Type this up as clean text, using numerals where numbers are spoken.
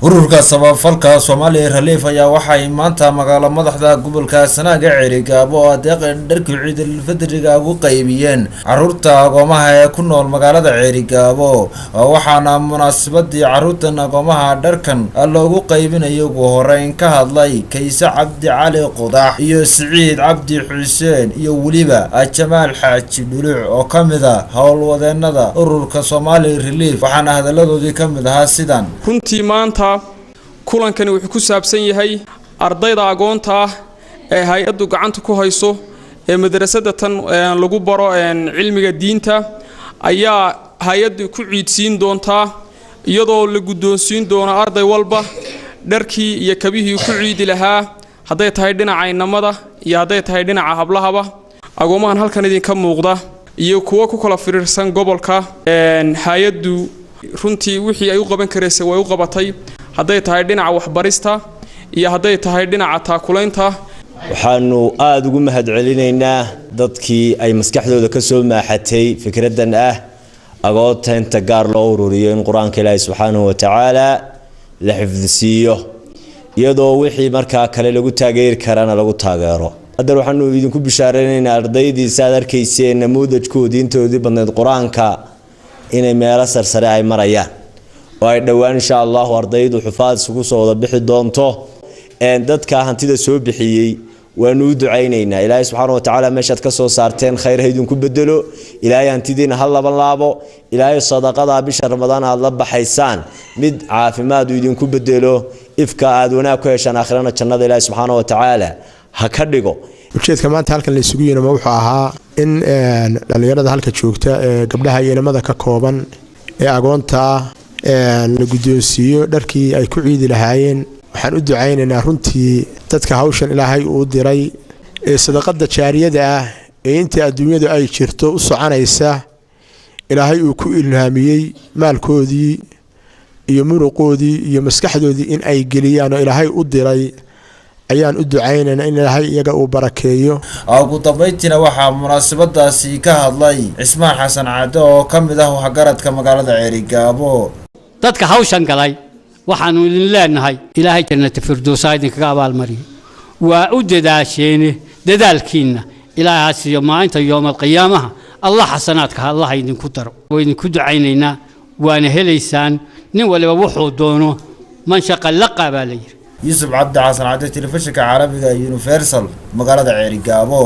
ururka samafalka Soomaaliya Relief ayaa waxay maanta magaalada madaxda gobolka Sanaag Ceerigaabo oo adeeq dharka ciidul fidriga ugu qaybiyeen carruurta agoomaha ee ku nool magaalada Ceerigaabo waxaana munaasabadii carruurtan agoomaha dharkan loogu qaybinayo ugu horeyn ka hadlay Kaysa Cabdi Cali Qodax iyo Siciid Cabdi Xuseen iyo waliba Jamaal Xaaji Dhuluc oo kamida howlwadeenada ururka Soomaaliya Relief waxaana hadaladoodii kamid ahaa sidan runtii maanta kulankani wuxuu ku saabsan yahay ardayda agoonta ah ee hay'addu gacanta ku hayso ee madrasada tan lagu baro cilmiga diinta ayaa hay'addu ku ciidsiin doonta iyadoo la guddoonsiin doono arday walba dharkii iyo kabihii ku ciidi lahaa haday tahay dhinaca inamada iyo haday tahay dhinaca hablahaba agoomahan halkan idin ka muuqda iyo kuwa ku kala firiirsan gobolka hay'addu runtii wixii ay u qaban kareysay way u qabatay haday tahay dhinaca waxbarista iyo haday tahay dhinaca taakulaynta waxaanu aad ugu mahadcelinaynaa dadkii ay maskaxdooda ka soo maaxatay fikradan agoonta inta gaar loo ururiyo in quraanka Ilaahay subhanahu wa ta'ala la xifdisiyo iyadoo wixii markaa kale lagu taageeri karana lagu taageero hadda waxaanu idinku bishaareynaa ardaydii saad arkayseen namuudajkoodii intoodii badneed quraanka inay meelo sarsare ay marayaan oo ay dhawaan insha Allah ardaydu xufaad isugu soo wada bixi doonto dadka hantida soo bixiyay waanu ducaynaynaa Ilaahay subhanahu wa ta'ala meeshaad ka soo saarteen khayr haydin ku bedelo Ilaahay hantidiina hal laban laabo Ilaahay sadaqada bisha Ramadaan aad la baxaysaan mid caafimaad idinku bedelo ifka aad wanaag ku heshaan aakhirana jannada Ilaahay subhanahu wa ta'ala ha ka dhigo ujeedka maanta halkan la isugu yeeray wuxuu ahaa in dhalinyarada halka joogta ee gabdhaha iyo inamada ka kooban ee agoonta la guddoonsiyo dharkii ay ku ciidi lahaayeen waxaan u ducaynaynaa runtii dadka hawshan Ilaahay uu diray ee sadaqada jaariyada ah ee inta adduunyada ay jirto u soconaysa Ilaahay uu ku ilhaamiyay maalkoodii iyo muruqoodii iyo maskaxdoodii in ay geliyaan oo Ilaahay u diray ayaan u ducaynaynaa in Ilaahay iyaga uu barakeeyo ugu dambeyntiina waxaa munaasabadaasi ka hadlay Cismaan Xasan Caado oo kamid ah waxgaradka magaalada Ceerigaabo dadka hawshan galay waxaanu idin leenahay Ilaahay jannada firdawsa idinkaga abaalmariyo waa u dadaasheen dadaalkiina Ilaahay asiyo maalinta yawmal qiyaamaha Allah xasanaadka Allah idinku daro oo idinku ducaynaynaa waana helaysaan nin waliba wuxuu doono man shaqa laqaba leeyahay يوسف عبد حسن عادة تلفزيون عربي يونيفرسال مقالة Ceerigaabo